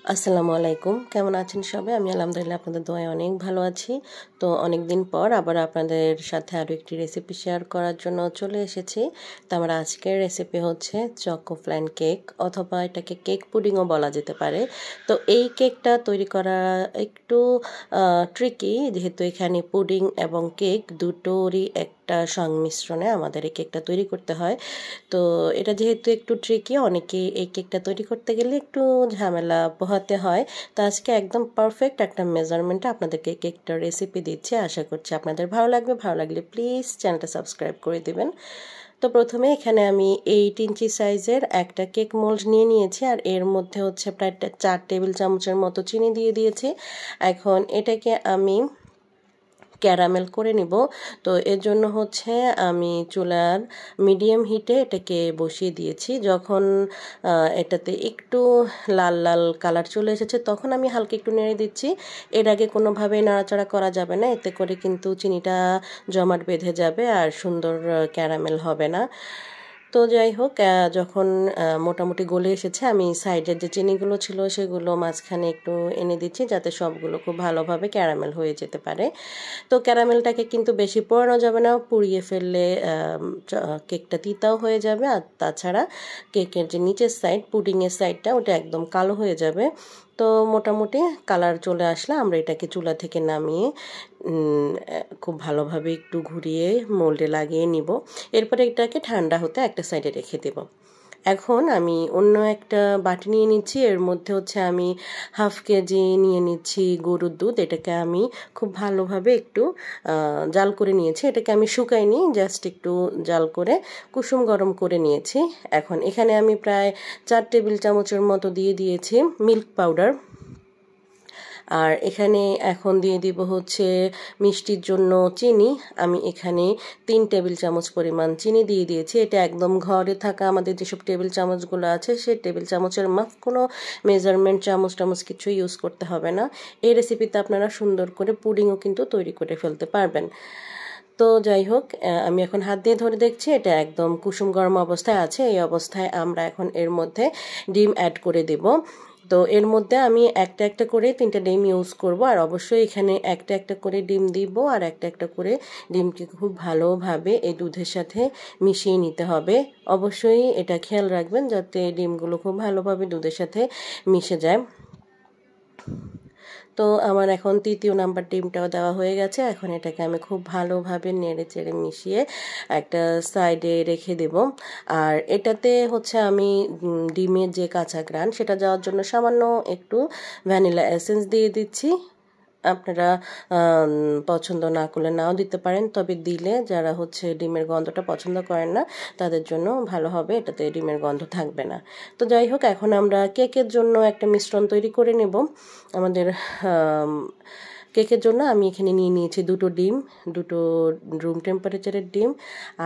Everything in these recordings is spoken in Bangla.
আসসালামু আলাইকুম, কেমন আছেন সবাই? আমি আলহামদুলিল্লাহ আপনাদের দোয়ায় অনেক ভালো আছি। তো অনেক দিন পর আবার আপনাদের সাথে আরও একটি রেসিপি শেয়ার করার জন্য চলে এসেছি। তো আমার আজকের রেসিপি হচ্ছে চকো ফ্ল্যান কেক, অথবা এটাকে কেক পুডিংও বলা যেতে পারে। তো এই কেকটা তৈরি করা একটু ট্রিকি, যেহেতু এখানে পুডিং এবং কেক দুটোরই একটা সংমিশ্রণে আমাদের এই কেকটা তৈরি করতে হয়। তো এটা যেহেতু একটু ট্রিকি, অনেকে এই কেকটা তৈরি করতে গেলে একটু ঝামেলা পোহাতে হয়। তো আজকে একদম পারফেক্ট একটা মেজারমেন্টে আপনাদেরকে কেকটার রেসিপি দিচ্ছি। আশা করছি আপনাদের ভালো লাগবে। ভালো লাগলে প্লিজ চ্যানেলটা সাবস্ক্রাইব করে দিবেন। তো প্রথমে এখানে আমি 8 ইঞ্চি সাইজের একটা কেক মোল্ড নিয়ে নিয়েছি, আর এর মধ্যে হচ্ছে প্রায় 4 টেবিল চামচের মতো চিনি দিয়ে দিয়েছি। এখন এটাকে আমি ক্যারামেল করে নিব। তো এর জন্য হচ্ছে আমি চুলার মিডিয়াম হিটে এটাকে বসিয়ে দিয়েছি। যখন এটাতে একটু লাল লাল কালার চলে এসেছে তখন আমি হালকা একটু নেড়ে দিচ্ছি। এর আগে কোনোভাবেই নাড়াচাড়া করা যাবে না, এতে করে কিন্তু চিনিটা জমাট বেঁধে যাবে আর সুন্দর ক্যারামেল হবে না। তো যাই হোক, যখন মোটামুটি গলে এসেছে, আমি সাইডের যে চিনিগুলো ছিল সেগুলো মাঝখানে একটু এনে দিচ্ছি, যাতে সবগুলো খুব ভালোভাবে ক্যারামেল হয়ে যেতে পারে। তো ক্যারামেলটাকে কিন্তু বেশি পোড়ানো যাবে না, পুড়িয়ে ফেললে কেকটা তিতাও হয়ে যাবে, আর তাছাড়া কেকের যে নিচের সাইড, পুডিংয়ের সাইডটা, ওটা একদম কালো হয়ে যাবে। তো মোটামুটি কালার চলে আসলে আমরা এটাকে চুলা থেকে নামিয়ে খুব ভালোভাবে একটু ঘুরিয়ে মোল্ডে লাগিয়ে নিব। এরপরে এটাকে ঠান্ডা হতে একটা সাইডে রেখে দেব। এখন আমি অন্য একটা বাটি নিয়ে নিচ্ছি, এর মধ্যে হচ্ছে আমি 1/2 কেজি নিয়ে নিচ্ছি গরুর দুধ। এটাকে আমি খুব ভালোভাবে একটু জাল করে নিয়েছি। এটাকে আমি শুকাইনি, জাস্ট একটু জাল করে কুসুম গরম করে নিয়েছি। এখন এখানে আমি প্রায় 4 টেবিল চামচের মতো দিয়ে দিয়েছি মিল্ক পাউডার। আর এখানে এখন দিয়ে দিব হচ্ছে মিষ্টির জন্য চিনি। আমি এখানে 3 টেবিল চামচ পরিমাণ চিনি দিয়ে দিয়েছি। এটা একদম ঘরে থাকা আমাদের যেসব টেবিল চামচগুলো আছে সেই টেবিল চামচের মাপ, কোনো মেজারমেন্ট চামচ কিছু ইউজ করতে হবে না। এই রেসিপিতে আপনারা সুন্দর করে পুডিংও কিন্তু তৈরি করে ফেলতে পারবেন। তো যাই হোক, আমি এখন হাত দিয়ে ধরে দেখছি এটা একদম কুসুম গরম অবস্থায় আছে। এই অবস্থায় আমরা এখন এর মধ্যে ডিম অ্যাড করে দেব। তো এর মধ্যে আমি একটা একটা করে 3টা ডিম ইউজ করব, আর অবশ্যই এখানে একটা একটা করে ডিম দিব, আর একটা একটা করে ডিমকে খুব ভালোভাবে এই দুধের সাথে মিশিয়ে নিতে হবে। অবশ্যই এটা খেয়াল রাখবেন যাতে ডিমগুলো খুব ভালোভাবে দুধের সাথে মিশে যায়। তো আমার এখন 3য় নাম্বার ডিমটাও দেওয়া হয়ে গেছে। এখন এটাকে আমি খুব ভালোভাবে নেড়ে চেড়ে মিশিয়ে একটা সাইডে রেখে দেব। আর এটাতে হচ্ছে আমি ডিমের যে কাঁচা গ্রান সেটা যাওয়ার জন্য সামান্য একটু ভ্যানিলা এসেন্স দিয়ে দিচ্ছি। আপনারা পছন্দ না করলে নাও দিতে পারেন, তবে দিলে যারা হচ্ছে ডিমের গন্ধটা পছন্দ করেন না তাদের জন্য ভালো হবে, এটাতে ডিমের গন্ধ থাকবে না। তো যাই হোক, এখন আমরা কেকের জন্য একটা মিশ্রণ তৈরি করে নেব। আমাদের কেকের জন্য আমি এখানে নিয়ে নিয়েছি 2টো ডিম, 2টো রুম টেম্পারেচারের ডিম।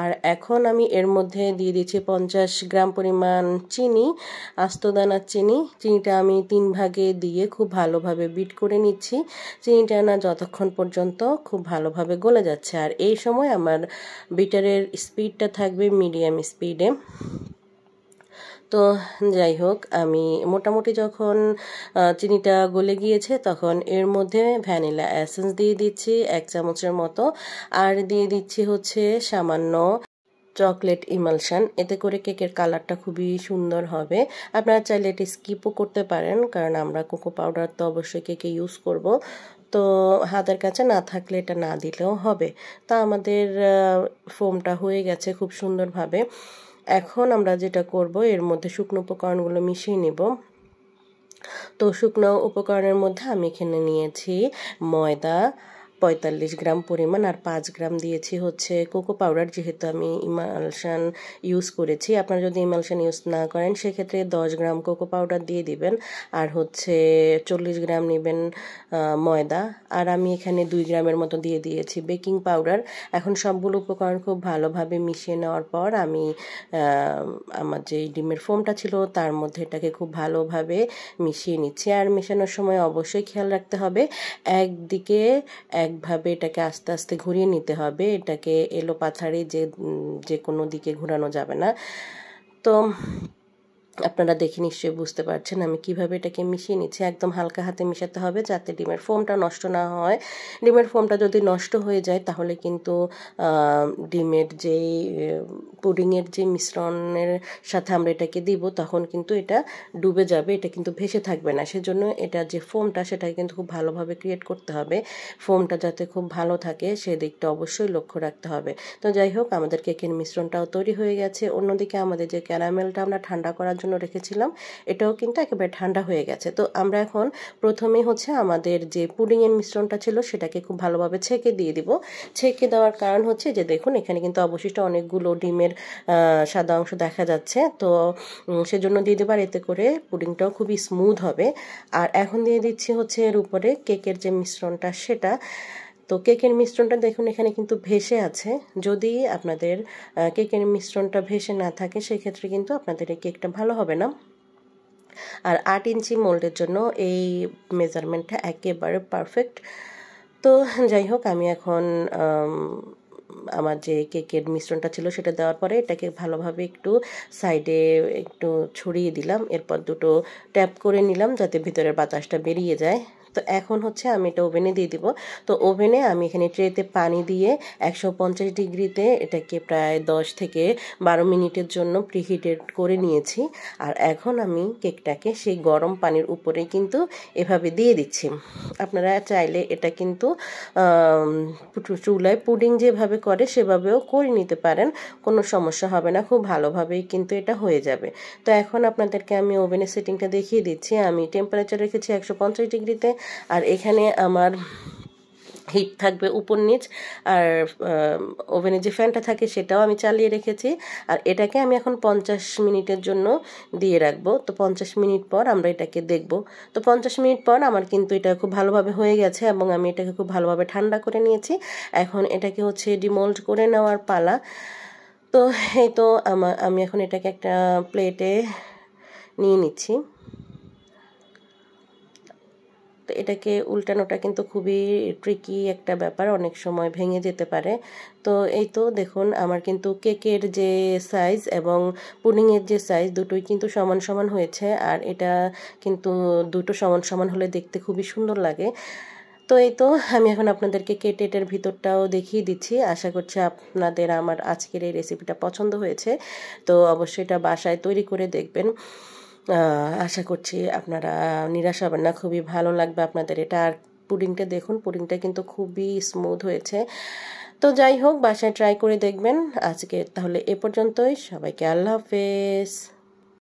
আর এখন আমি এর মধ্যে দিয়ে দিয়েছি 50 গ্রাম পরিমাণ চিনি, আস্ত দানার চিনি। চিনিটা আমি 3 ভাগে দিয়ে খুব ভালোভাবে বিট করে নিচ্ছি। চিনিটা না যতক্ষণ পর্যন্ত খুব ভালোভাবে গলে যাচ্ছে, আর এই সময় আমার বিটারের স্পিডটা থাকবে মিডিয়াম স্পিডে। তো যাই হোক, আমি মোটামুটি যখন চিনিটা গলে গিয়েছে তখন এর মধ্যে ভ্যানিলা এসেন্স দিয়ে দিচ্ছি 1 চামচের মতো, আর দিয়ে দিচ্ছি হচ্ছে সামান্য চকলেট ইমালশন। এতে করে কেকের কালারটা খুবই সুন্দর হবে। আপনারা চাইলে এটা স্কিপও করতে পারেন, কারণ আমরা কোকো পাউডার তো অবশ্যই কেকে ইউজ করব। তো হাতের কাছে না থাকলে এটা না দিলেও হবে। তা আমাদের ফোমটা হয়ে গেছে খুব সুন্দরভাবে। এখন আমরা যেটা করব, এর মধ্যে শুকনো উপকরণগুলো মিশিয়ে নেব। তো শুকনো উপকরণের মধ্যে আমি এখানে নিয়েছি ময়দা 45 গ্রাম পরিমাণ, আর 5 গ্রাম দিয়েছি হচ্ছে কোকো পাউডার। যেহেতু আমি ইমালশন ইউজ করেছি, আপনারা যদি ইমালশন ইউজ না করেন সেক্ষেত্রে 10 গ্রাম কোকো পাউডার দিয়ে দিবেন, আর হচ্ছে 40 গ্রাম নেবেন ময়দা, আর আমি এখানে 2 গ্রামের মতো দিয়ে দিয়েছি বেকিং পাউডার। এখন সবগুলো উপকরণ খুব ভালোভাবে মিশিয়ে নেওয়ার পর আমি আমার যে ডিমের ফোমটা ছিল তার মধ্যে এটাকে খুব ভালোভাবে মিশিয়ে নিচ্ছি। আর মেশানোর সময় অবশ্যই খেয়াল রাখতে হবে একদিকে একভাবে এটাকে আস্তে আস্তে ঘুরিয়ে নিতে হবে। এটাকে এলোপাথাড়ি যে কোনো দিকে ঘোরানো যাবে না। তো আপনারা দেখে নিশ্চয়ই বুঝতে পারছেন আমি কিভাবে এটাকে মিশিয়ে নিচ্ছি। একদম হালকা হাতে মিশাতে হবে যাতে ডিমের ফোমটা নষ্ট না হয়। ডিমের ফোমটা যদি নষ্ট হয়ে যায় তাহলে কিন্তু ডিমের যেই পুডিংয়ের যে মিশ্রণের সাথে আমরা এটাকে দিব তখন কিন্তু এটা ডুবে যাবে, এটা কিন্তু ভেসে থাকবে না। সেজন্য এটা যে ফোমটা সেটাকে কিন্তু খুব ভালোভাবে ক্রিয়েট করতে হবে। ফোমটা যাতে খুব ভালো থাকে সেদিকটা অবশ্যই লক্ষ্য রাখতে হবে। তো যাই হোক, আমাদের কেকের মিশ্রণটাও তৈরি হয়ে গেছে। অন্যদিকে আমাদের যে ক্যারামেলটা আমরা ঠান্ডা করার জন্য রেখেছিলাম এটাও কিন্তু একেবারে ঠান্ডা হয়ে গেছে। তো আমরা এখন প্রথমেই হচ্ছে আমাদের যে পুডিংয়ের মিশ্রণটা ছিল সেটাকে খুব ভালোভাবে ছেঁকে দিয়ে দিব। ছেঁকে দেওয়ার কারণ হচ্ছে যে দেখুন এখানে কিন্তু অবশিষ্ট অনেকগুলো ডিমের সাদা অংশ দেখা যাচ্ছে, তো সেজন্য দিয়ে দেবার, এতে করে পুডিংটাও খুবই স্মুথ হবে। আর এখন দিয়ে দিচ্ছি হচ্ছে এর উপরে কেকের যে মিশ্রণটা সেটা। তো কেকের মিশ্রণটা দেখুন এখানে কিন্তু ভেসে আছে। যদি আপনাদের কেকের মিশ্রণটা ভেসে না থাকে সেক্ষেত্রে কিন্তু আপনাদের এই কেকটা ভালো হবে না। আর 8 ইঞ্চি মোল্ডের জন্য এই মেজারমেন্টটা একেবারে পারফেক্ট। তো যাই হোক, আমি এখন আমার যে কেকের মিশ্রণটা ছিল সেটা দেওয়ার পরে এটাকে ভালোভাবে একটু সাইডে একটু ছড়িয়ে দিলাম, এরপর দুটো ট্যাপ করে নিলাম যাতে ভিতরের বাতাসটা বেরিয়ে যায়। তো এখন হচ্ছে আমি এটা ওভেনে দিয়ে দিব। তো ওভেনে আমি এখানে ট্রেতে পানি দিয়ে 150 ডিগ্রিতে এটাকে প্রায় 10 থেকে 12 মিনিটের জন্য প্রিহিটেড করে নিয়েছি। আর এখন আমি কেকটাকে সেই গরম পানির উপরে কিন্তু এভাবে দিয়ে দিচ্ছি। আপনারা চাইলে এটা কিন্তু চুলায় পুডিং যেভাবে করে সেভাবেও করে নিতে পারেন, কোনো সমস্যা হবে না, খুব ভালোভাবেই কিন্তু এটা হয়ে যাবে। তো এখন আপনাদেরকে আমি ওভেনের সেটিংটা দেখিয়ে দিচ্ছি। আমি টেম্পারেচার রেখেছি 150 ডিগ্রিতে, আর এখানে আমার হিট থাকবে উপর নিচ, আর ওভেনে যে ফ্যানটা থাকে সেটাও আমি চালিয়ে রেখেছি। আর এটাকে আমি এখন 50 মিনিটের জন্য দিয়ে রাখবো। তো 50 মিনিট পর আমরা এটাকে দেখব। তো 50 মিনিট পর আমার কিন্তু এটা খুব ভালোভাবে হয়ে গেছে এবং আমি এটাকে খুব ভালোভাবে ঠান্ডা করে নিয়েছি। এখন এটাকে হচ্ছে ডিমোল্ড করে নেওয়ার পালা। তো এই তো আমি এখন এটাকে একটা প্লেটে নিয়ে নিচ্ছি। তো এটাকে উল্টানোটা কিন্তু খুবই ট্রিকি একটা ব্যাপার, অনেক সময় ভেঙে যেতে পারে। তো এই তো দেখুন আমার কিন্তু কেকের যে সাইজ এবং পুডিংয়ের যে সাইজ দুটোই কিন্তু সমান সমান হয়েছে। আর এটা কিন্তু দুটো সমান সমান হলে দেখতে খুবই সুন্দর লাগে। তো এই তো আমি এখন আপনাদেরকে কেটে এটার ভিতরটাও দেখিয়ে দিচ্ছি। আশা করছি আপনাদের আমার আজকের এই রেসিপিটা পছন্দ হয়েছে। তো অবশ্যই এটা বাসায় তৈরি করে দেখবেন। আশা করছি আপনারা নিরাশ হবেন না, খুবই ভালো লাগবে আপনাদের এটা। আর পুডিংটা দেখুন, পুডিংটা কিন্তু খুবই স্মুথ হয়েছে। তো যাই হোক, বাসায় ট্রাই করে দেখবেন। আজকে তাহলে এ পর্যন্তই, সবাইকে আল্লাহ হাফেজ।